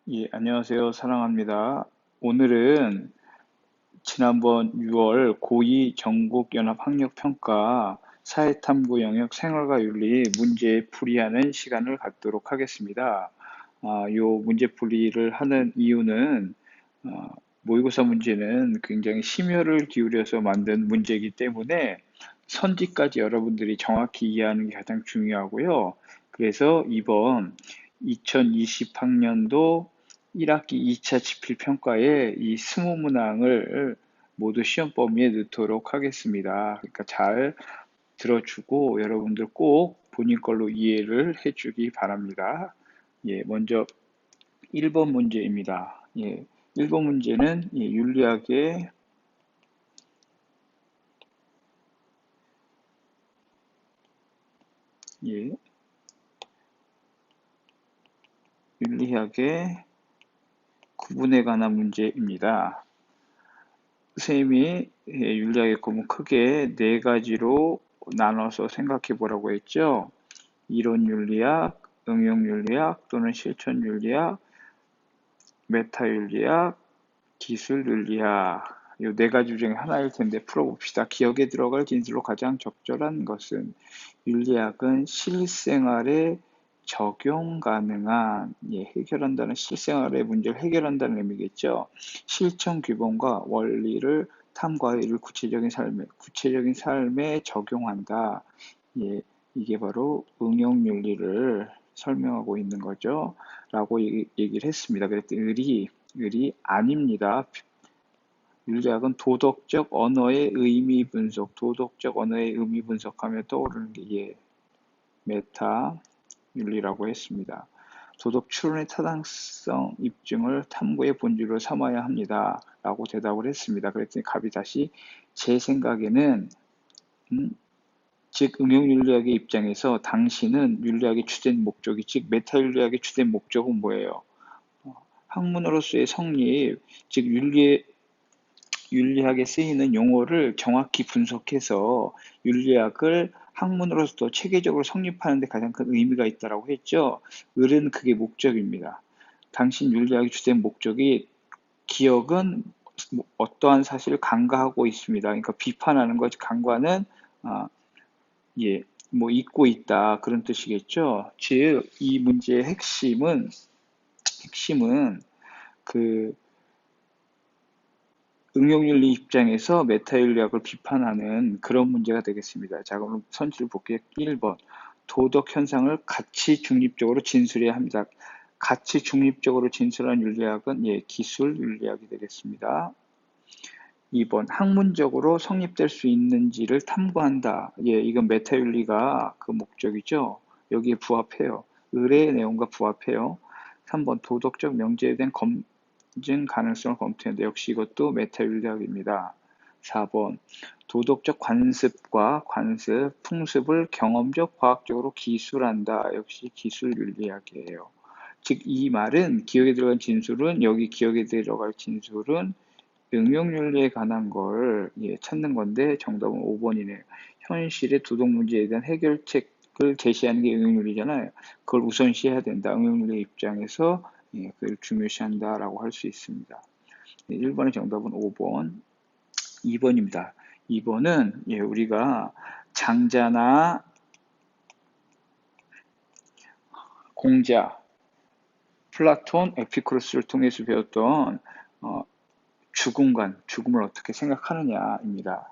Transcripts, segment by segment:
예, 안녕하세요. 사랑합니다. 오늘은 지난번 6월 고2 전국연합학력평가 사회탐구 영역 생활과 윤리 문제 풀이하는 시간을 갖도록 하겠습니다. 요 문제 풀이를 하는 이유는 아, 모의고사 문제는 굉장히 심혈을 기울여서 만든 문제이기 때문에 선지까지 여러분들이 정확히 이해하는 게 가장 중요하고요. 그래서 이번 2020학년도 1학기 2차 지필평가에 이 20문항을 모두 시험 범위에 넣도록 하겠습니다. 그러니까 잘 들어주고 여러분들 꼭 본인 걸로 이해를 해주기 바랍니다. 예, 먼저 1번 문제입니다. 예, 1번 문제는 예, 윤리학의 구분에 관한 문제입니다. 선생님이 윤리학의 구분 크게 네 가지로 나눠서 생각해 보라고 했죠. 이론 윤리학, 응용 윤리학 또는 실천 윤리학, 메타 윤리학, 기술 윤리학. 이 네 가지 중에 하나일 텐데 풀어봅시다. 기억에 들어갈 진술로 가장 적절한 것은 윤리학은 실생활에 적용 가능한, 해결한다는 실생활의 문제를 해결한다는 의미겠죠. 실천 규범과 원리를 탐구하여 이를 구체적인 삶에 적용한다. 예, 이게 바로 응용 윤리를 설명하고 있는 거죠. 라고 얘기를 했습니다. 그랬더니 을이 아닙니다. 윤리학은 도덕적 언어의 의미 분석하며 떠오르는 게 메타 윤리라고 했습니다. 도덕 추론의 타당성 입증을 탐구의 본질로 삼아야 합니다. 라고 대답을 했습니다. 그랬더니 갑이 다시 제 생각에는 음, 즉 응용윤리학의 입장에서 당신은 윤리학의 주된 목적이 즉 메타윤리학의 주된 목적은 뭐예요? 학문으로서의 성립, 즉 윤리학에 쓰이는 용어를 정확히 분석해서 윤리학을 학문으로서 체계적으로 성립하는 데 가장 큰 의미가 있다고 했죠. 을은 그게 목적입니다. 당신 윤리학의 주된 목적이 기억은 어떠한 사실을 간과하고 있습니다. 그러니까 비판하는 것, 간과는 아, 잊고 있다 그런 뜻이겠죠. 즉, 이 문제의 핵심은 그 응용윤리 입장에서 메타윤리학을 비판하는 그런 문제가 되겠습니다. 자, 그럼 선지를 볼게요. 1번. 도덕 현상을 가치 중립적으로 진술해야 합니다. 가치 중립적으로 진술한 윤리학은 기술 윤리학이 되겠습니다. 2번. 학문적으로 성립될 수 있는지를 탐구한다. 이건 메타윤리가 그 목적이죠. 여기에 부합해요. 의뢰의 내용과 부합해요. 3번. 도덕적 명제에 대한 검증 가능성을 검토한다. 역시 이것도 메타윤리학입니다. 4번. 도덕적 풍습을 경험적, 과학적으로 기술한다. 역시 기술윤리학이에요. 즉, 이 말은 여기 기억에 들어갈 진술은 응용윤리에 관한 걸 찾는 건데 정답은 5번이네요. 현실의 도덕 문제에 대한 해결책을 제시하는 게 응용윤리잖아요. 그걸 우선시해야 된다. 응용윤리 입장에서 그걸 중요시한다라고 할 수 있습니다. 1번의 정답은 5번. 2번입니다. 2번은 우리가 장자나 공자, 플라톤, 에피쿠로스를 통해서 배웠던 어, 죽음을 어떻게 생각하느냐입니다.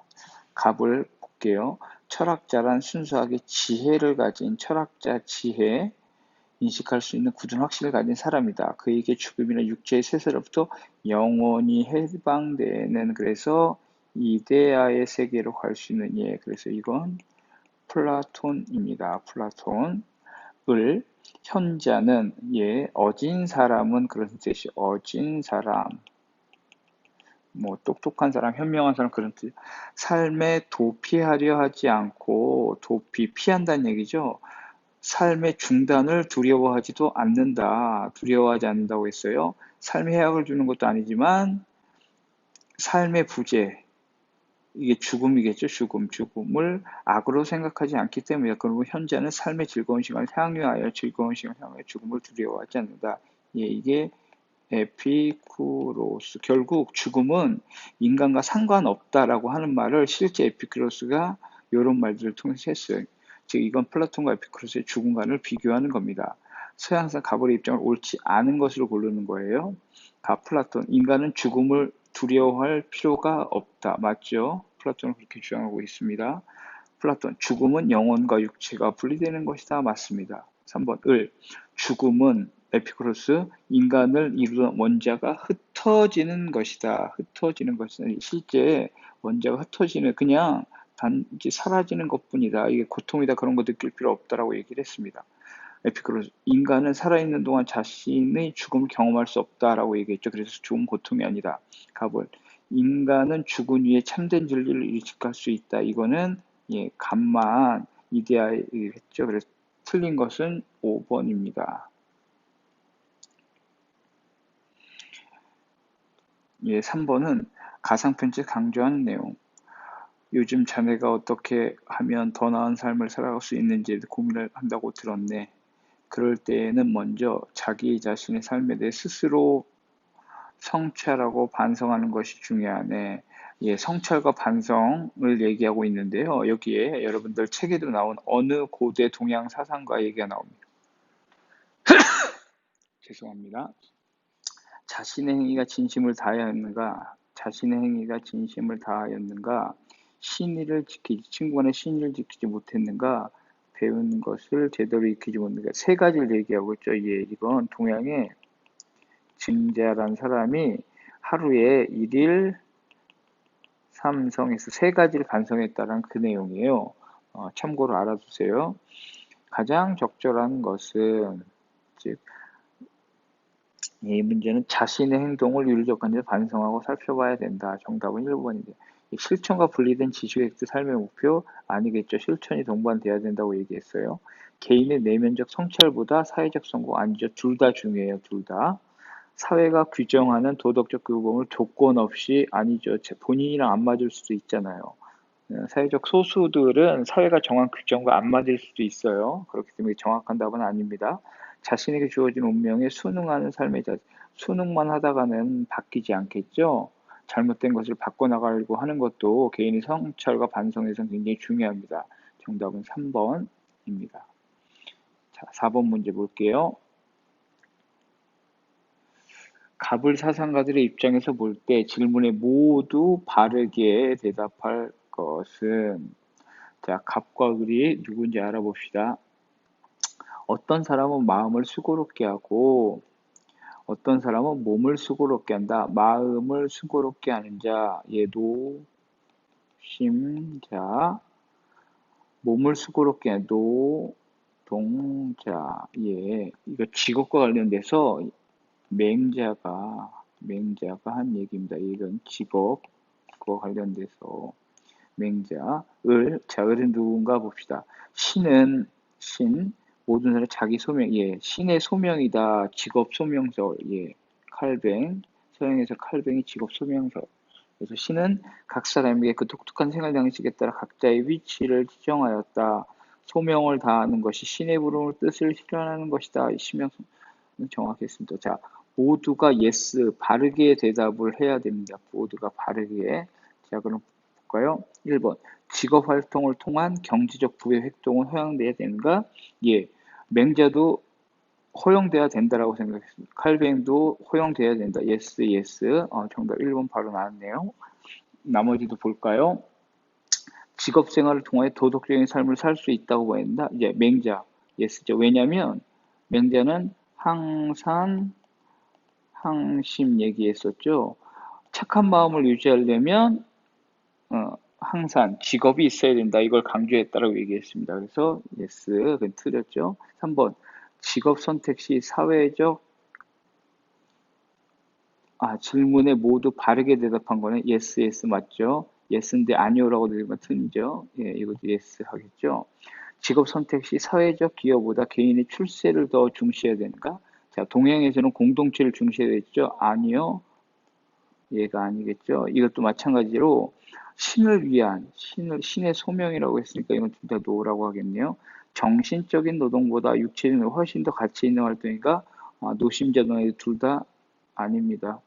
갑을 볼게요. 철학자란 순수하게 지혜를 가진 철학자 지혜, 인식할 수 있는 굳은 확신을 가진 사람이다. 그에게 죽음이나 육체의 쇠사로부터 영원히 해방되는 그래서 이데아의 세계로 갈 수 있는 그래서 이건 플라톤입니다. 플라톤. 을 현자는 어진 사람은 그런 뜻이 어진 사람 똑똑한 사람, 현명한 사람 그런 뜻. 삶에 도피하려 하지 않고 피한다는 얘기죠. 삶의 중단을 두려워하지도 않는다. 두려워하지 않는다고 했어요. 삶에 해악을 주는 것도 아니지만 삶의 부재, 이게 죽음이겠죠. 죽음을 악으로 생각하지 않기 때문에 그리고 현재는 삶의 즐거운 시간을 향유하여 죽음을 두려워하지 않는다. 이게 에피쿠로스. 결국 죽음은 인간과 상관없다라고 하는 말을 실제 에피쿠로스가 이런 말들을 통해서 했어요. 즉 이건 플라톤과 에피쿠로스의 죽음과를 비교하는 겁니다. 서양사 가불의 입장을 옳지 않은 것으로 고르는 거예요. 플라톤, 인간은 죽음을 두려워할 필요가 없다. 맞죠? 플라톤은 그렇게 주장하고 있습니다. 플라톤, 죽음은 영혼과 육체가 분리되는 것이다. 맞습니다. 3번, 죽음은 에피쿠로스, 인간을 이루던 원자가 흩어지는 것이다. 흩어지는 것이다. 실제 원자가 흩어지는, 그냥 단지 사라지는 것뿐이다. 이게 고통이다. 그런 거 느낄 필요 없다라고 얘기를 했습니다. 에피쿠로스, 인간은 살아있는 동안 자신의 죽음을 경험할 수 없다라고 얘기했죠. 그래서 죽음 고통이 아니다. 가볼, 인간은 죽은 후에 참된 진리를 의식할 수 있다. 이거는 감만 이데아했죠. 그래서 틀린 것은 5번입니다. 3번은 가상편지 강조하는 내용. 요즘 자네가 어떻게 하면 더 나은 삶을 살아갈 수 있는지에 고민을 한다고 들었네. 그럴 때에는 먼저 자기 자신의 삶에 대해 스스로 성찰하고 반성하는 것이 중요하네. 성찰과 반성을 얘기하고 있는데요. 여기에 여러분들 책에도 나온 어느 고대 동양 사상가 얘기가 나옵니다. 죄송합니다. 자신의 행위가 진심을 다하였는가? 자신의 행위가 진심을 다하였는가? 신의를 지키지, 친구간의 신의를 지키지 못했는가? 배운 것을 제대로 익히지 못했는가? 세 가지를 얘기하고 있죠. 이건 동양의 증자란 사람이 하루에 1일 3성에서 세 가지를 반성했다는 그 내용이에요. 참고로 알아두세요. 가장 적절한 것은, 즉, 이 문제는 자신의 행동을 윤리적관에서 반성하고 살펴봐야 된다. 정답은 1번인데. 실천과 분리된 지식획도 삶의 목표 아니겠죠. 실천이 동반돼야 된다고 얘기했어요. 개인의 내면적 성찰보다 사회적 성공 아니죠. 둘 다 중요해요. 둘 다. 사회가 규정하는 도덕적 규범을 조건 없이 아니죠. 본인이랑 안 맞을 수도 있잖아요. 사회적 소수들은 사회가 정한 규정과 안 맞을 수도 있어요. 그렇기 때문에 정확한 답은 아닙니다. 자신에게 주어진 운명에 순응하는 삶의 자세. 순응만 하다가는 바뀌지 않겠죠. 잘못된 것을 바꿔나가려고 하는 것도 개인의 성찰과 반성에서 굉장히 중요합니다. 정답은 3번입니다. 자, 4번 문제 볼게요. 갑을 사상가들의 입장에서 볼 때 질문에 모두 바르게 대답할 것은, 자, 갑과 을이 누군지 알아봅시다. 어떤 사람은 마음을 수고롭게 하고 어떤 사람은 몸을 수고롭게 한다. 마음을 수고롭게 하는 자, 노심자, 몸을 수고롭게 하는 노동자. 이거 직업과 관련돼서 맹자가 한 얘기입니다. 이건 직업과 관련돼서 자, 을은 누군가 봅시다. 신은 모든 사람 자기 소명, 신의 소명이다. 직업 소명서, 칼뱅, 서양에서 칼뱅이 직업 소명서. 그래서 신은 각 사람에게 그 독특한 생활 양식에 따라 각자의 위치를 지정하였다. 소명을 다하는 것이 신의 부름을 뜻을 실현하는 것이다. 신명은 정확했습니다. 자, 모두가 yes, 바르게 대답을 해야 됩니다. 모두가 바르게. 자, 그럼 볼까요? 1번. 직업 활동을 통한 경제적 부의 획동은 허용돼야 되는가? 맹자도 허용돼야 된다라고 생각했습니다. 칼뱅도 허용돼야 된다. yes, yes. 정답 1번 바로 나왔네요. 나머지도 볼까요? 직업 생활을 통해 도덕적인 삶을 살 수 있다고 보인다. 이제 맹자, yes죠. 왜냐하면 맹자는 항상 항심 얘기했었죠. 착한 마음을 유지하려면 항상 직업이 있어야 된다. 이걸 강조했다라고 얘기했습니다. 그래서 yes, 그건 틀렸죠. 3번. 직업 선택 시 사회적 질문에 모두 바르게 대답한 거는 yes, yes 맞죠? yes인데 아니오라고 들으면 틀리죠. 이것도 yes 하겠죠. 직업 선택 시 사회적 기여보다 개인의 출세를 더 중시해야 되는가? 자, 동양에서는 공동체를 중시해야 되죠. 아니요. 얘가 아니겠죠. 이것도 마찬가지로 신을 위한, 신의 소명이라고 했으니까 이건 둘 다 노라고 하겠네요. 정신적인 노동보다 육체적인 훨씬 더 가치 있는 활동이니까 노심자 노예 둘 다 아닙니다.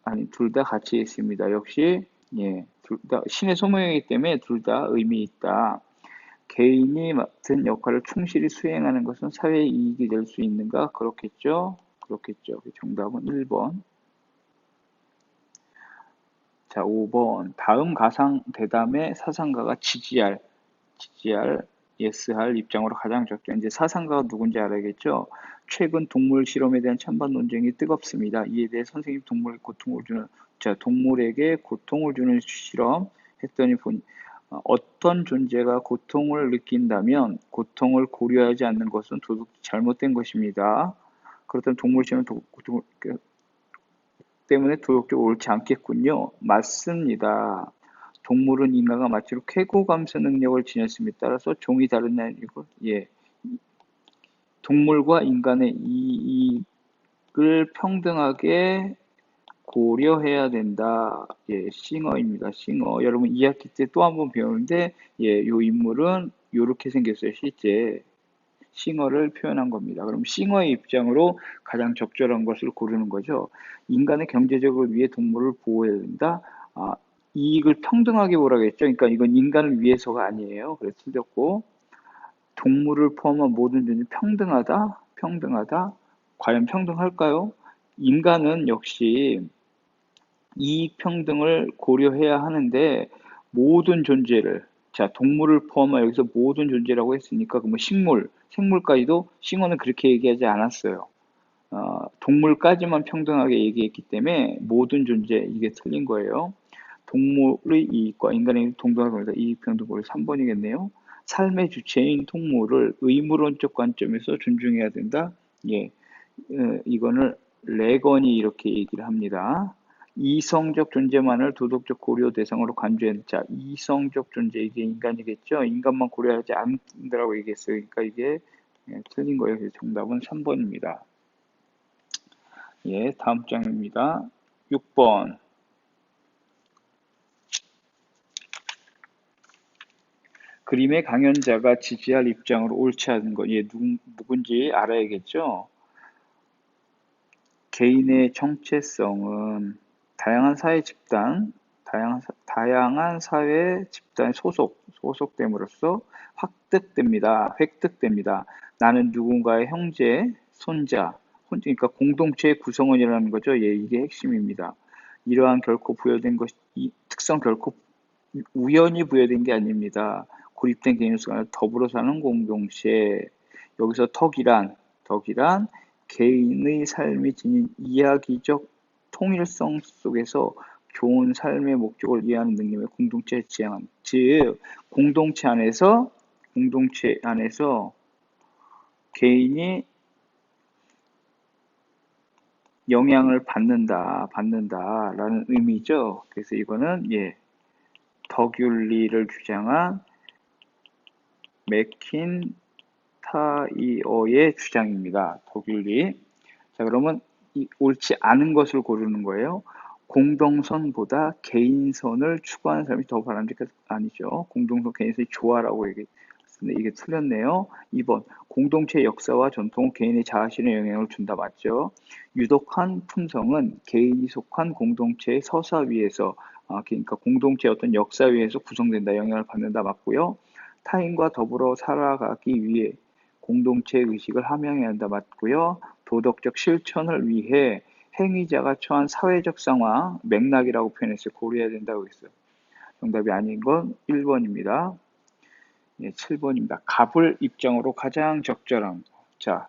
아니, 둘 다 같이 있습니다. 역시, 예, 둘 다 신의 소명이기 때문에 둘 다 의미 있다. 개인이 맡은 역할을 충실히 수행하는 것은 사회에 이익이 될 수 있는가? 그렇겠죠? 그렇겠죠. 정답은 1번. 자, 5번. 다음 가상 대담의 사상가가 지지할, 예스할 입장으로 가장 적죠. 이제 사상가가 누군지 알아야겠죠? 최근 동물 실험에 대한 찬반 논쟁이 뜨겁습니다. 이에 대해 선생님 동물에게 고통을 주는 실험 했더니 보니 어떤 존재가 고통을 느낀다면 고통을 고려하지 않는 것은 도덕 잘못된 것입니다. 그렇다면 동물 실험 때문에 도덕적으로 옳지 않겠군요. 맞습니다. 동물은 인간과 마치로 쾌고 감수 능력을 지녔음에 따라서 종이 다른 아니고 예 동물과 인간의 이익을 평등하게 고려해야 된다. 예, 싱어입니다. 싱어. 여러분 2학기 때 또 한 번 배우는데 예, 요 인물은 요렇게 생겼어요. 실제 싱어를 표현한 겁니다. 그럼 싱어의 입장으로 가장 적절한 것을 고르는 거죠. 인간의 경제적을 위해 동물을 보호해야 된다. 아, 이익을 평등하게 보라겠죠. 그러니까 이건 인간을 위해서가 아니에요. 그래서 틀렸고 동물을 포함한 모든 존재 평등하다. 평등하다. 과연 평등할까요? 인간은 역시 이익 평등을 고려해야 하는데 모든 존재를 자 동물을 포함한 여기서 모든 존재라고 했으니까 그뭐 식물, 생물까지도 싱어는 그렇게 얘기하지 않았어요. 동물까지만 평등하게 얘기했기 때문에 모든 존재 이게 틀린 거예요. 동물의 이익과 인간의 이익 동등하다. 이익평등고를 3번이겠네요. 삶의 주체인 동물을 의무론적 관점에서 존중해야 된다. 예, 이거는 레건이 이렇게 얘기를 합니다. 이성적 존재만을 도덕적 고려 대상으로 간주한 자, 이성적 존재 이게 인간이겠죠. 인간만 고려하지 않는다라고 얘기했어요. 그러니까 이게 틀린 거예요. 그래서 정답은 3번입니다. 예, 다음 장입니다. 6번. 그림의 강연자가 지지할 입장으로 옳지 않은 것. 예, 누군지 알아야겠죠. 개인의 정체성은 다양한 사회 집단, 다양한 사회 집단에 소속됨으로써 획득됩니다. 나는 누군가의 형제, 손자, 그러니까 공동체의 구성원이라는 거죠. 예, 이게 핵심입니다. 이러한 결코 부여된 것, 이 특성 결코 우연히 부여된 게 아닙니다. 고립된 개인으로서 더불어 사는 공동체. 여기서 덕이란 개인의 삶이 지닌 이야기적 통일성 속에서 좋은 삶의 목적을 이해하는 능력의 공동체의 지향, 즉 공동체 안에서 개인이 영향을 받는다라는 의미죠. 그래서 이거는 예, 덕윤리를 주장한 맥킨타이어의 주장입니다. 덕윤리. 자, 그러면 옳지 않은 것을 고르는 거예요. 공동선보다 개인선을 추구하는 사람이 더 바람직한 아니죠. 공동선 개인선이 좋아라고 얘기했는데 이게 틀렸네요. 2번 공동체 역사와 전통은 개인의 자아실현에 영향을 준다 맞죠. 유독한 품성은 개인이 속한 공동체의 서사 위에서 그러니까 공동체의 어떤 역사 위에서 구성된다 영향을 받는다 맞고요. 타인과 더불어 살아가기 위해 공동체의 의식을 함양해야 한다 맞고요. 도덕적 실천을 위해 행위자가 처한 사회적 상황, 맥락이라고 표현했어요. 고려해야 된다고 했어요. 정답이 아닌 건 1번입니다. 예, 7번입니다. 갑을 입장으로 가장 적절한 자,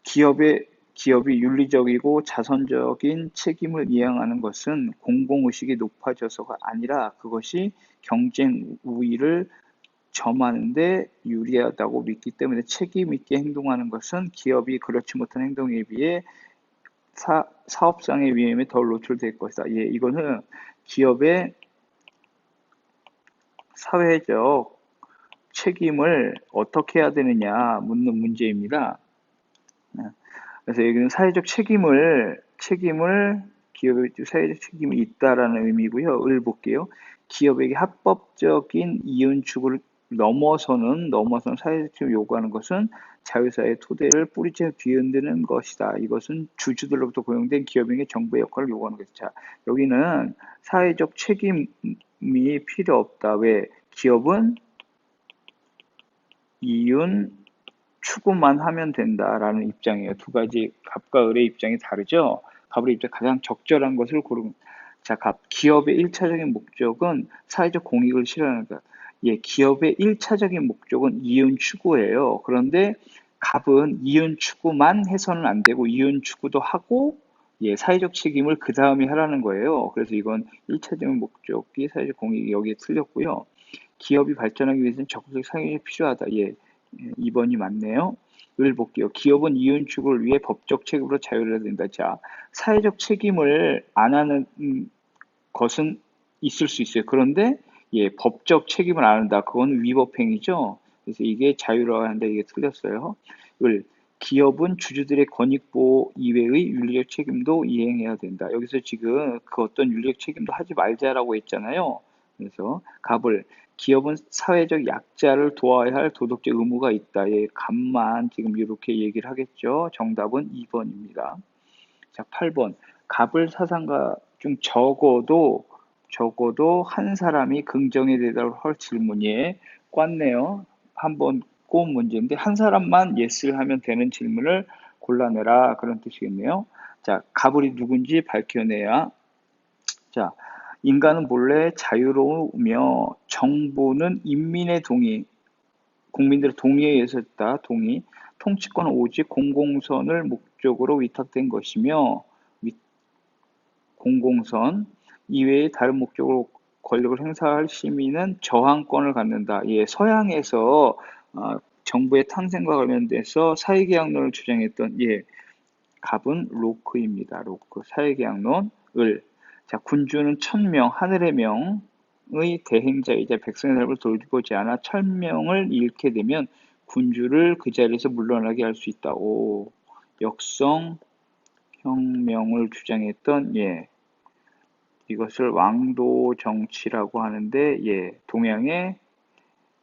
기업이 윤리적이고 자선적인 책임을 이행하는 것은 공공의식이 높아져서가 아니라 그것이 경쟁 우위를 점하는데 유리하다고 믿기 때문에 책임 있게 행동하는 것은 기업이 그렇지 못한 행동에 비해 사업상의 위험에 덜 노출될 것이다. 예, 이거는 기업의 사회적 책임을 어떻게 해야 되느냐 묻는 문제입니다. 그래서 여기는 사회적 책임을 기업의 사회적 책임이 있다라는 의미고요. 을 볼게요. 기업에게 합법적인 이윤 추구를 넘어서는 사회적 책임을 요구하는 것은 자유사회의 토대를 뿌리째 뒤흔드는 것이다. 이것은 주주들로부터 고용된 기업인의 정부의 역할을 요구하는 것이다. 자, 여기는 사회적 책임이 필요 없다. 왜? 기업은 이윤 추구만 하면 된다라는 입장이에요. 두 가지 갑과 을의 입장이 다르죠. 갑의 입장 가장 적절한 것을 고르는. 자, 기업의 1차적인 목적은 사회적 공익을 실현하는 것. 예, 기업의 1차적인 목적은 이윤 추구예요. 그런데 갑은 이윤 추구만 해서는 안 되고 이윤 추구도 하고 예, 사회적 책임을 그 다음에 하라는 거예요. 그래서 이건 1차적인 목적이 사회적 공익이 여기에 틀렸고요. 기업이 발전하기 위해서는 적극적 상용이 필요하다. 예, 2번이 맞네요. 을 볼게요. 기업은 이윤 추구를 위해 법적 책임으로 자유를 해야 된다. 자, 사회적 책임을 안 하는 것은 있을 수 있어요. 그런데 예, 법적 책임을 안 한다. 그건 위법행위죠. 그래서 이게 자유로워야 한다. 이게 틀렸어요. 을 기업은 주주들의 권익보호 이외의 윤리적 책임도 이행해야 된다. 여기서 지금 그 어떤 윤리적 책임도 하지 말자라고 했잖아요. 그래서 갑을 기업은 사회적 약자를 도와야 할 도덕적 의무가 있다. 예, 갑만 지금 이렇게 얘기를 하겠죠. 정답은 2번입니다. 자, 8번. 갑을 사상가 중 적어도 한 사람이 긍정에 대답할 질문이 꽌네요. 한번 꼬은 문제인데 한 사람만 예스를 하면 되는 질문을 골라내라 그런 뜻이겠네요. 자, 갑을이 누군지 밝혀내야. 자, 인간은 본래 자유로우며 정부는 인민의 동의, 국민들의 동의에 의해서 했다. 동의. 통치권은 오직 공공선을 목적으로 위탁된 것이며 공공선 이외의 다른 목적으로 권력을 행사할 시민은 저항권을 갖는다. 예, 서양에서 정부의 탄생과 관련돼서 사회계약론을 주장했던 예, 갑은 로크입니다. 로크 사회계약론 을. 자, 군주는 천명 하늘의 명의 대행자이자 백성의 삶을 돌보지 않아 천명을 잃게 되면 군주를 그 자리에서 물러나게 할 수 있다. 오, 역성 혁명을 주장했던 예, 이것을 왕도 정치라고 하는데 예, 동양의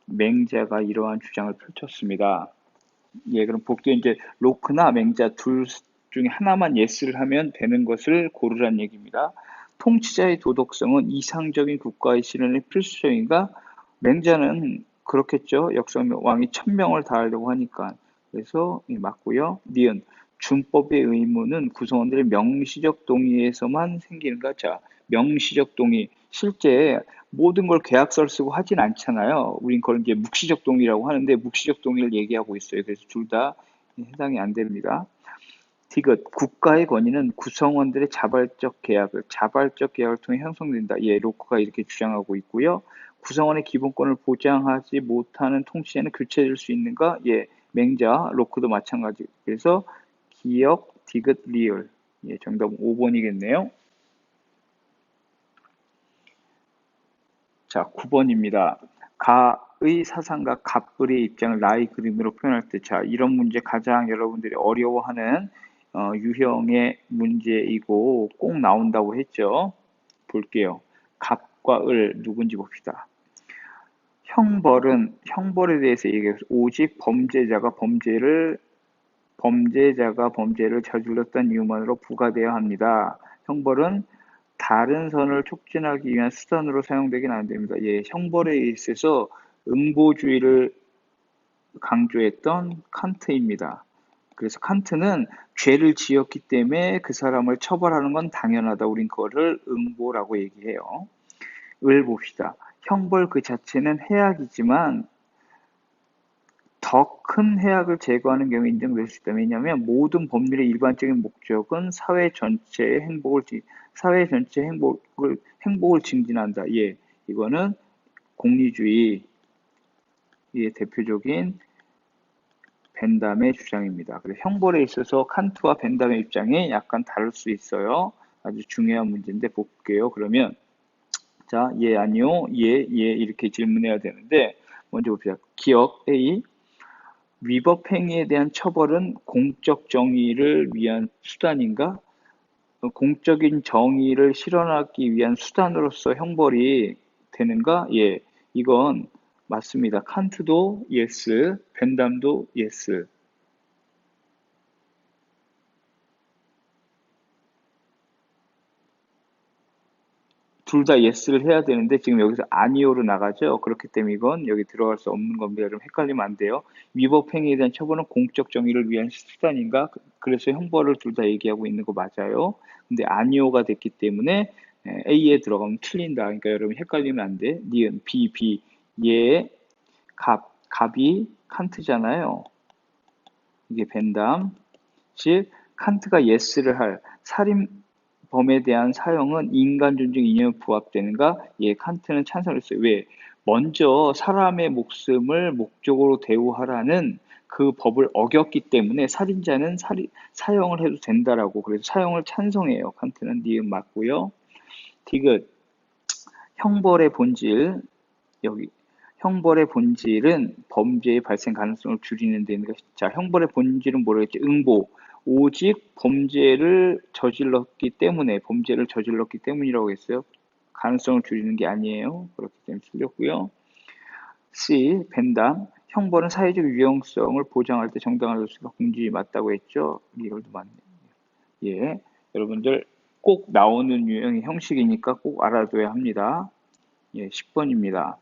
맹자가 이러한 주장을 펼쳤습니다. 예, 그럼 볼게요. 이제 로크나 맹자 둘 중에 하나만 예스를 하면 되는 것을 고르란 얘기입니다. 통치자의 도덕성은 이상적인 국가의 실현의 필수적인가? 맹자는 그렇겠죠. 역사명 왕이 천명을 다하려고 하니까. 그래서 맞고요. 니은 준법의 의무는 구성원들의 명시적 동의에서만 생기는가? 자, 명시적 동의. 실제 모든 걸 계약서를 쓰고 하진 않잖아요. 우린 그걸 이제 묵시적 동의라고 하는데 묵시적 동의를 얘기하고 있어요. 그래서 둘 다 해당이 안 됩니다. 디귿 국가의 권위는 구성원들의 자발적 계약을 통해 형성된다. 예, 로크가 이렇게 주장하고 있고요. 구성원의 기본권을 보장하지 못하는 통치에는 교체될 수 있는가? 예, 맹자 로크도 마찬가지. 그래서 기역 디귿 리을. 예, 정답은 5번이겠네요. 자, 9번입니다. 가의 사상과 갑을의 입장을 나의 그림으로 표현할 때, 자, 이런 문제 가장 여러분들이 어려워하는 유형의 문제이고 꼭 나온다고 했죠. 볼게요. 갑과 을 누군지 봅시다. 형벌에 대해서 얘기해서 오직 범죄자가 범죄를 저질렀던 이유만으로 부과되어야 합니다. 형벌은 다른 선을 촉진하기 위한 수단으로 사용되긴 안 됩니다. 예, 형벌에 있어서 응보주의를 강조했던 칸트입니다. 그래서 칸트는 죄를 지었기 때문에 그 사람을 처벌하는 건 당연하다. 우린 그거를 응보라고 얘기해요. 을 봅시다. 형벌 그 자체는 해악이지만 더 큰 해악을 제거하는 경우에 인정될 수 있다. 왜냐하면 모든 법률의 일반적인 목적은 사회 전체 행복을 증진한다. 예, 이거는 공리주의의 대표적인 벤담의 주장입니다. 그래서 형벌에 있어서 칸트와 벤담의 입장이 약간 다를 수 있어요. 아주 중요한 문제인데 볼게요. 그러면 자, 예, 아니요, 예, 예 이렇게 질문해야 되는데 먼저 봅시다. 기억 A 위법 행위에 대한 처벌은 공적 정의를 위한 수단인가? 공적인 정의를 실현하기 위한 수단으로서 형벌이 되는가? 예, 이건 맞습니다. 칸트도 예스, 벤담도 예스. 둘 다 yes를 해야 되는데 지금 여기서 아니오로 나가죠. 그렇기 때문에 이건 여기 들어갈 수 없는 겁니다. 좀 헷갈리면 안 돼요. 위법 행위에 대한 처벌은 공적 정의를 위한 수단인가? 그래서 형벌을 둘 다 얘기하고 있는 거 맞아요. 근데 아니오가 됐기 때문에 A에 들어가면 틀린다. 그러니까 여러분 헷갈리면 안 돼. 니은, B, 얘, 갑이 칸트잖아요. 이게 벤담. 즉 칸트가 yes를 할 살인범에 대한 사형은 인간 존중 이념에 부합되는가? 예, 칸트는 찬성했어요. 왜? 먼저 사람의 목숨을 목적으로 대우하라는 그 법을 어겼기 때문에 살인자는 사형을 해도 된다라고, 그래서 사형을 찬성해요. 칸트는. 니은 맞고요. 디귿, 형벌의 본질, 여기 형벌의 본질은 범죄의 발생 가능성을 줄이는 데 있는 것이. 자, 형벌의 본질은 뭐라 했지? 응보. 오직 범죄를 저질렀기 때문이라고 했어요. 가능성을 줄이는 게 아니에요. 그렇기 때문에 틀렸고요. C, 벤담. 형벌은 사회적 유용성을 보장할 때 정당한 로스가 공직이 맞다고 했죠. 이걸도 맞네요. 예, 여러분들 꼭 나오는 유형의 형식이니까 꼭 알아둬야 합니다. 예, 10번입니다.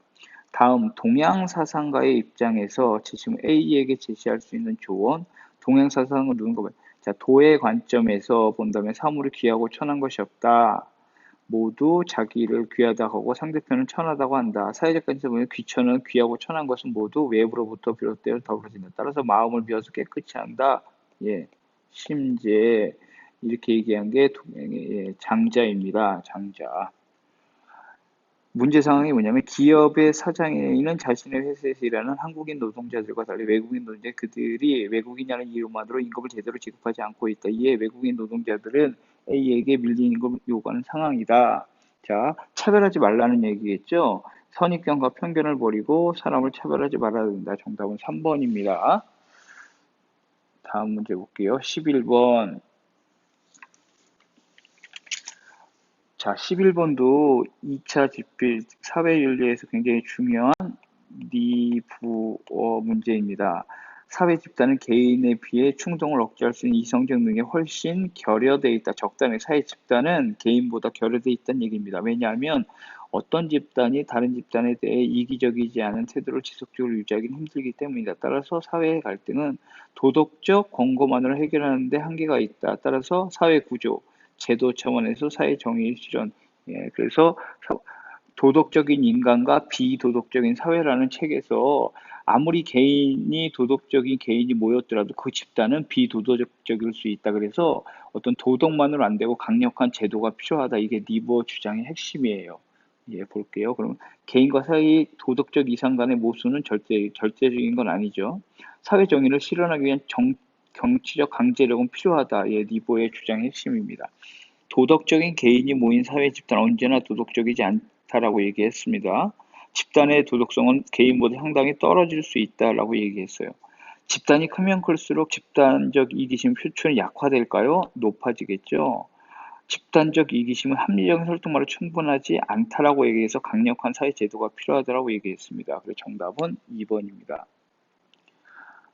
다음 동양사상가의 입장에서 지금 A에게 제시할 수 있는 조언. 동양사상은 누군가 봐요. 자, 도의 관점에서 본다면 사물이 귀하고 천한 것이 없다. 모두 자기를 귀하다고 하고 상대편은 천하다고 한다. 사회적 관점에서 보면 귀천은 귀하고 천한 것은 모두 외부로부터 비롯되어 더불어진다. 따라서 마음을 비워서 깨끗이 한다. 예, 심재 이렇게 얘기한 게 장자입니다. 장자. 문제 상황이 뭐냐면 기업의 사장에는 자신의 회사에서 일하는 한국인 노동자들과 달리 외국인 노동자 그들이 외국인이라는 이유만으로 임금을 제대로 지급하지 않고 있다. 이에 외국인 노동자들은 A에게 밀린 임금을 요구하는 상황이다. 자, 차별하지 말라는 얘기겠죠. 선입견과 편견을 버리고 사람을 차별하지 말아야 된다. 정답은 3번입니다. 다음 문제 볼게요. 11번. 자, 11번도 2차 집필 사회윤리에서 굉장히 중요한 리부어 문제입니다. 사회 집단은 개인에 비해 충동을 억제할 수 있는 이성적 능력이 훨씬 결여되어 있다. 적당히 사회 집단은 개인보다 결여되어 있다는 얘기입니다. 왜냐하면 어떤 집단이 다른 집단에 대해 이기적이지 않은 태도를 지속적으로 유지하기는 힘들기 때문이다. 따라서 사회의 갈등은 도덕적 권고만으로 해결하는 데 한계가 있다. 따라서 사회 구조, 제도 차원에서 사회 정의 실현. 예, 그래서 도덕적인 인간과 비도덕적인 사회라는 책에서 아무리 도덕적인 개인이 모였더라도 그 집단은 비도덕적일 수 있다. 그래서 어떤 도덕만으로 안 되고 강력한 제도가 필요하다. 이게 리버 주장의 핵심이에요. 예, 볼게요. 그럼 개인과 사회의 도덕적 이상 간의 모순은 절대적인 건 아니죠. 사회 정의를 실현하기 위한 정치적 강제력은 필요하다. 예, 리버의 주장의 핵심입니다. 도덕적인 개인이 모인 사회 집단은 언제나 도덕적이지 않다라고 얘기했습니다. 집단의 도덕성은 개인보다 상당히 떨어질 수 있다라고 얘기했어요. 집단이 크면 클수록 집단적 이기심 표출은 약화될까요? 높아지겠죠. 집단적 이기심은 합리적인 설득만으로 충분하지 않다라고 얘기해서 강력한 사회 제도가 필요하다라고 얘기했습니다. 그래서 정답은 2번입니다.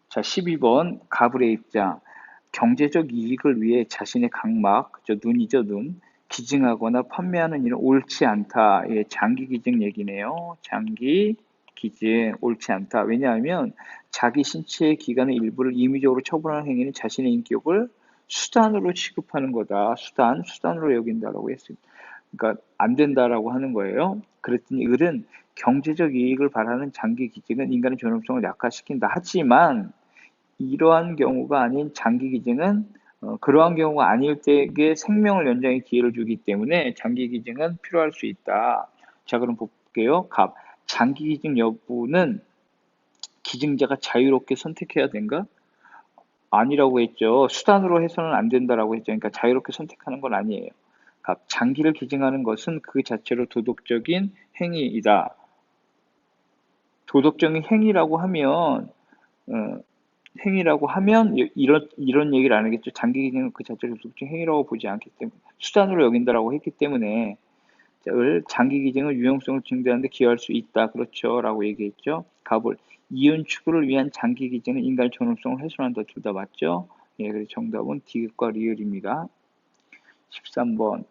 자, 12번 가불의 입장. 경제적 이익을 위해 자신의 각막, 눈이죠, 눈, 기증하거나 판매하는 일은 옳지 않다. 예, 장기 기증 얘기네요. 장기 기증 옳지 않다. 왜냐하면 자기 신체의 기관의 일부를 임의적으로 처분하는 행위는 자신의 인격을 수단으로 취급하는 거다. 수단으로 여긴다라고 했습니다. 그러니까 안 된다라고 하는 거예요. 그랬더니 을은 경제적 이익을 바라는 장기 기증은 인간의 존엄성을 약화시킨다. 하지만 이러한 경우가 아닌 장기 기증은 그러한 경우가 아닐 때에 생명을 연장의 기회를 주기 때문에 장기 기증은 필요할 수 있다. 자, 그럼 볼게요. 장기 기증 여부는 기증자가 자유롭게 선택해야 된가? 아니라고 했죠. 수단으로 해서는 안 된다라고 했죠. 그러니까 자유롭게 선택하는 건 아니에요. 장기를 기증하는 것은 그 자체로 도덕적인 행위이다. 도덕적인 행위라고 하면 어, 이런 얘기를 안 하겠죠. 장기 기증은 그 자체를 도덕적 행위라고 보지 않기 때문에 수단으로 여긴다라고 했기 때문에 장기 기증은 유용성을 증대하는 데 기여할 수 있다. 그렇죠. 라고 얘기했죠. 갑을 이윤 추구를 위한 장기 기증은 인간의 존엄성을 훼손한다. 둘 다 맞죠? 예, 그래서 정답은 디귿과 리을입니다. 13번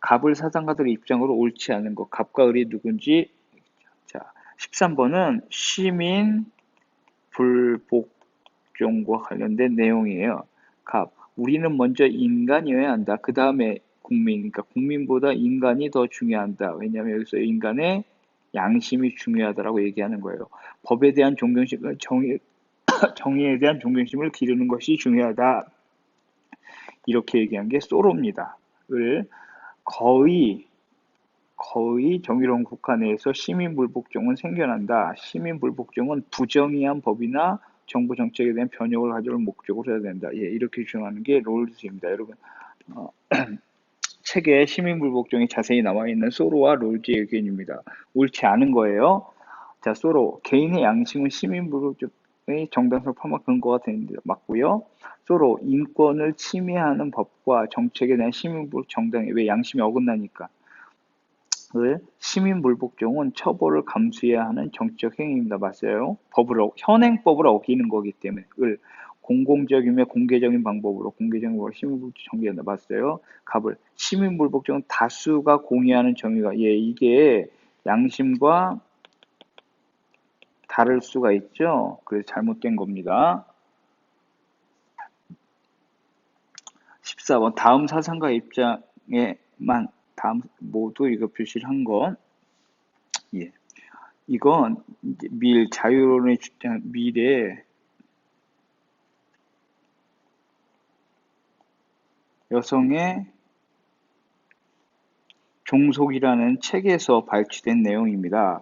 갑을 사상가들의 입장으로 옳지 않은 것. 갑과 을이 누군지. 자, 13번은 시민 불복종과 관련된 내용이에요. 갑, 우리는 먼저 인간이어야 한다. 그 다음에 국민, 그러니까 국민보다 인간이 더 중요한다. 왜냐하면 여기서 인간의 양심이 중요하다라고 얘기하는 거예요. 법에 대한 존경심, 정의에 대한 존경심을 기르는 것이 중요하다. 이렇게 얘기한 게 소로입니다. 을 거의 정의로운 국가 내에서 시민불복종은 생겨난다. 시민불복종은 부정의한 법이나 정부 정책에 대한 변혁을 가져올 목적으로 해야 된다. 예, 이렇게 주장하는 게 롤즈입니다. 여러분, 어, 책에 시민불복종이 자세히 나와 있는 소로와 롤즈의 의견입니다. 옳지 않은 거예요. 자, 소로, 개인의 양심은 시민불복종의 정당성 폄하 근거가 되는데 맞고요. 소로, 인권을 침해하는 법과 정책에 대한 시민불복 정당이 왜 양심이 어긋나니까. 을 시민불복종은 처벌을 감수해야 하는 정치적 행위입니다. 맞아요. 현행법을 어기는 거기 때문에 을 공공적이며 공개적인 방법으로 시민불복종 정의한다. 맞아요. 갑을 시민불복종은 다수가 공유하는 정의가 예 이게 양심과 다를 수가 있죠. 그래서 잘못된 겁니다. 14번 다음 사상가 입장에만 다음 모두 이거 표시를 한 건 예. 이건 이제 자유론의 주장 밀의 여성의 종속이라는 책에서 발췌된 내용입니다.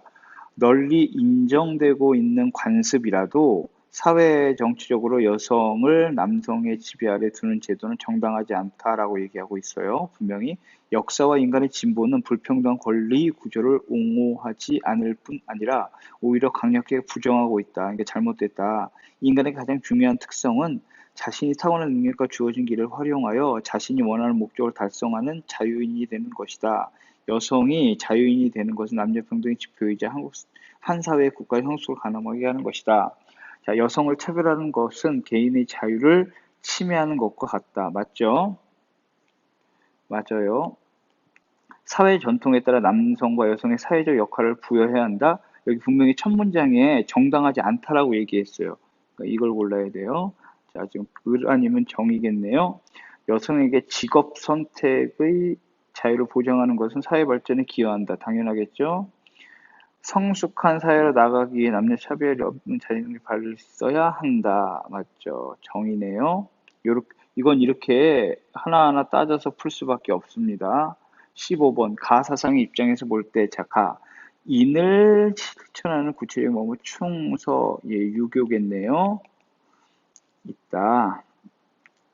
널리 인정되고 있는 관습이라도 사회 정치적으로 여성을 남성의 지배 아래 두는 제도는 정당하지 않다라고 얘기하고 있어요. 분명히 역사와 인간의 진보는 불평등한 권리 구조를 옹호하지 않을 뿐 아니라 오히려 강력하게 부정하고 있다. 이게 잘못됐다. 인간의 가장 중요한 특성은 자신이 타고난 능력과 주어진 길을 활용하여 자신이 원하는 목적을 달성하는 자유인이 되는 것이다. 여성이 자유인이 되는 것은 남녀평등의 지표이자 한 사회의 국가의 형속을 가늠하게 하는 것이다. 자, 여성을 차별하는 것은 개인의 자유를 침해하는 것과 같다. 맞죠? 맞아요. 사회 전통에 따라 남성과 여성의 사회적 역할을 부여해야 한다. 여기 분명히 첫 문장에 정당하지 않다라고 얘기했어요. 그러니까 이걸 골라야 돼요. 자, 지금 을 아니면 정이겠네요. 여성에게 직업 선택의 자유를 보장하는 것은 사회 발전에 기여한다. 당연하겠죠? 성숙한 사회로 나가기 위해 남녀 차별이 없는 자유를 발을 써야 한다. 맞죠? 정의네요. 이건 이렇게 하나하나 따져서 풀 수밖에 없습니다. 15번 가사상의 입장에서 볼 때 자가 인을 실천하는 구체적인 뭐뭐 충서 예, 유교겠네요. 있다.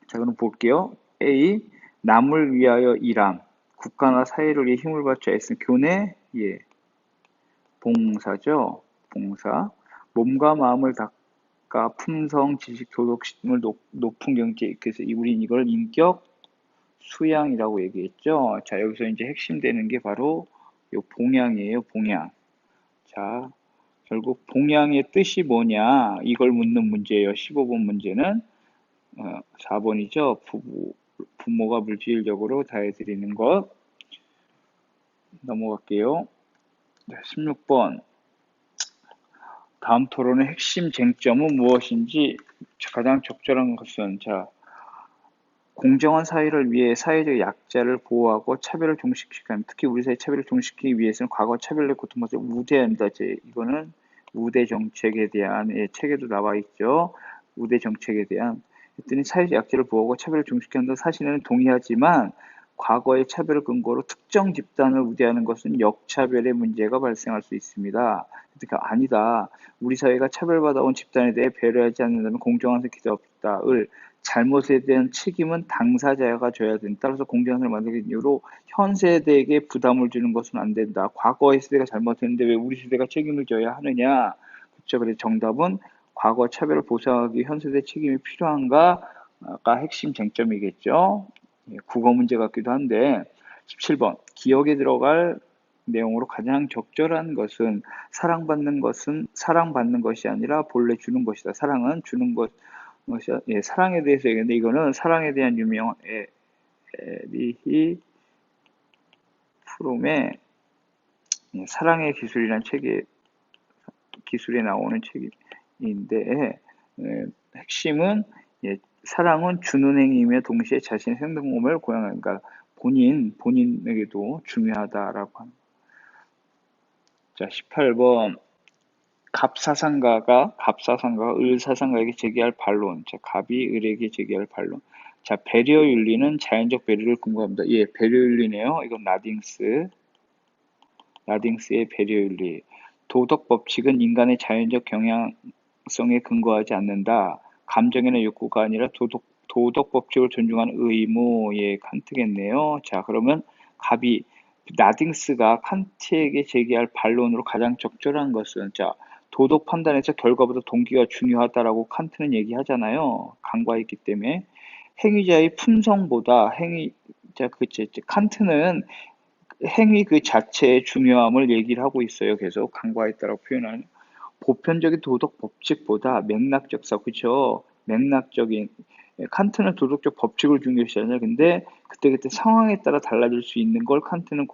자 그럼 볼게요. A 남을 위하여 일함 국가나 사회를 위해 힘을 바쳐 애쓴 교내 예 봉사죠. 봉사 몸과 마음을 닦아 품성 지식 도덕심을 높은 경지에 그래서 우린 이걸 인격 수양이라고 얘기했죠. 자, 여기서 이제 핵심되는 게 바로 요 봉양이에요, 봉양. 자, 결국 봉양의 뜻이 뭐냐, 이걸 묻는 문제예요. 15번 문제는 4번이죠. 부모가 물질적으로 다해드리는 것. 넘어갈게요. 16번. 다음 토론의 핵심 쟁점은 무엇인지 가장 적절한 것은 자 공정한 사회를 위해 사회적 약자를 보호하고 차별을 종식시키는 특히 우리 사회 차별을 종식시키기 위해서는 과거 차별의 고통을 우대한다. 이거는 우대 정책에 대한 예, 책에도 나와 있죠. 우대 정책에 대한 했더니 사회적 약자를 보호하고 차별을 종식한다 사실은 동의하지만 과거의 차별을 근거로 특정 집단을 우대하는 것은 역차별의 문제가 발생할 수 있습니다. 그러니까 아니다. 우리 사회가 차별받아온 집단에 대해 배려하지 않는다면 공정한 세계가 없다.을 잘못에 대한 책임은 당사자가 져야 된다. 따라서 공정한 세상을 만들기 이유로 현 세대에게 부담을 주는 것은 안 된다. 과거의 세대가 잘못했는데 왜 우리 세대가 책임을 져야 하느냐? 그렇죠. 그래서 정답은 과거 차별을 보상하기 현 세대 책임이 필요한가가 핵심 쟁점이겠죠. 국어 문제 같기도 한데 17번 기억에 들어갈 내용으로 가장 적절한 것은 사랑받는 것이 아니라 본래 주는 것이다. 사랑은 주는 것이 예, 사랑에 대해서 얘기했는데 이거는 사랑에 대한 유명 에리히 프롬의 사랑의 기술이란 기술에 나오는 책인데, 핵심은 사랑은 주는 행위이며 동시에 자신의 생동감을 고양하는, 그러니까 본인에게도 중요하다라고 합니다. 자, 18번. 갑사상가가 을사상가에게 제기할 반론. 자, 갑이 을에게 제기할 반론. 자, 배려윤리는 자연적 배려를 근거합니다. 예, 배려윤리네요. 이건 라딩스의 배려윤리. 도덕 법칙은 인간의 자연적 경향성에 근거하지 않는다. 감정이나 욕구가 아니라 도덕 법칙을 존중하는 의무. 예, 칸트겠네요. 자, 그러면 갑이 라딩스가 칸트에게 제기할 반론으로 가장 적절한 것은, 자, 도덕 판단에서 결과보다 동기가 중요하다라고 칸트는 얘기하잖아요. 간과했기 때문에 행위자의 품성보다 칸트는 행위 그 자체의 중요함을 얘기를 하고 있어요. 계속 간과했다라고 표현하는 보편적인 도덕 법칙보다 맥락적 그쵸? 맥락적인 칸트는 도덕적 법칙을 중요시하잖아요. 근데 그때그때 상황에 따라 달라질 수 있는 걸 칸트는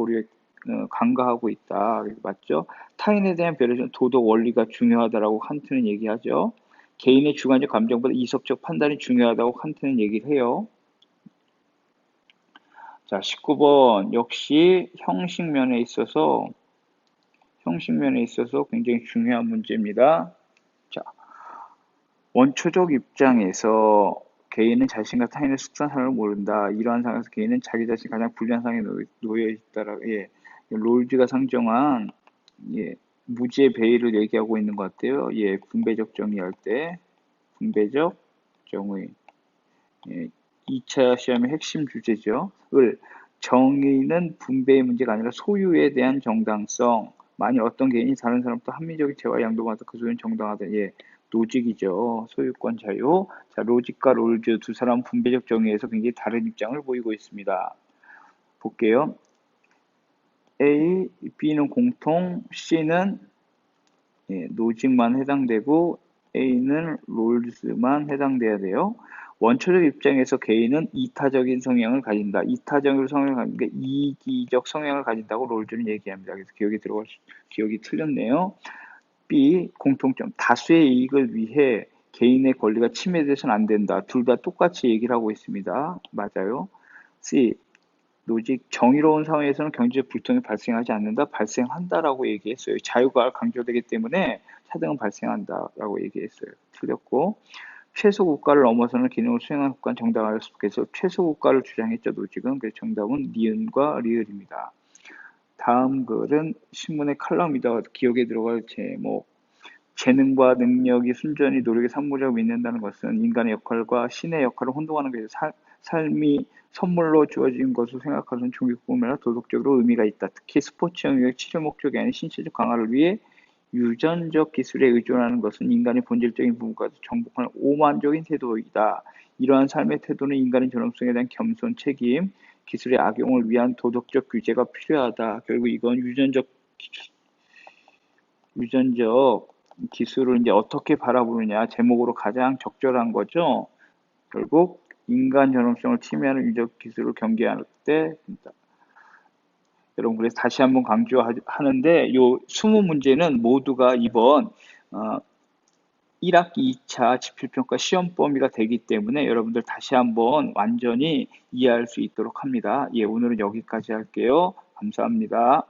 간과하고 있다. 맞죠? 타인에 대한 배려는 도덕 원리가 중요하다라고 칸트는 얘기하죠. 개인의 주관적 감정보다 이성적 판단이 중요하다고 칸트는 얘기를 해요. 자, 19번. 역시 형식면에 있어서 굉장히 중요한 문제입니다. 자, 원초적 입장에서 개인은 자신과 타인의 속상함을 모른다. 이러한 상황에서 개인은 자기 자신이 가장 불리한 상황에 놓여 있다라. 예, 롤즈가 상정한 무지의 배의를 얘기하고 있는 것 같아요. 예, 분배적 정의할 때 분배적 정의. 예, 2차 시험의 핵심 주제죠. 정의는 분배의 문제가 아니라 소유에 대한 정당성. 만일 어떤 개인이 다른 사람부터 합리적인 재화 양도받아 그 소유는 정당하다. 예, 로직이죠. 소유권 자유. 자, 로직과 롤즈 두 사람 분배적 정의에서 굉장히 다른 입장을 보이고 있습니다. 볼게요. A, B는 공통, C는 로직만 해당되고 A는 롤즈만 해당돼야 돼요. 원초적 입장에서 개인은 이타적인 성향을 가진다. 이타적인 성향을 가진다. 이기적 성향을 가진다고 롤즈는 얘기합니다. 그래서 기억이 틀렸네요. B, 공통점. 다수의 이익을 위해 개인의 권리가 침해돼서는 안 된다. 둘 다 똑같이 얘기를 하고 있습니다. 맞아요. C, 로직. 정의로운 사회에서는 경제적 불통이 발생하지 않는다. 발생한다라고 얘기했어요. 자유가 강조되기 때문에 차등은 발생한다라고 얘기했어요. 틀렸고. 최소 국가를 넘어서는 기능을 수행하는 국가는 정당화를 속해서 최소 국가를 주장했죠. 노직은. 그래서 정답은 니은과 리을입니다. 다음 글은 신문의 칼럼이다. 기억에 들어갈 제목. 재능과 능력이 순전히 노력의 산물이라고 믿는다는 것은 인간의 역할과 신의 역할을 혼동하는 것이 삶이 선물로 주어진 것으로 생각하는 종교뿐만 아니라 도덕적으로 의미가 있다. 특히 스포츠 영역의 치료 목적이 아닌 신체적 강화를 위해 유전적 기술에 의존하는 것은 인간의 본질적인 부분까지 정복하는 오만적인 태도이다. 이러한 삶의 태도는 인간의 존엄성에 대한 겸손, 책임, 기술의 악용을 위한 도덕적 규제가 필요하다. 결국 이건 유전적 기술을 이제 어떻게 바라보느냐 제목으로 가장 적절한 거죠. 결국 인간 존엄성을 침해하는 유전적 기술을 경계할 때 여러분 그래서 다시 한번 강조하는데 요 20문제는 모두가 이번 1학기 2차 지필평가 시험 범위가 되기 때문에 여러분들 다시 한번 완전히 이해할 수 있도록 합니다. 예, 오늘은 여기까지 할게요. 감사합니다.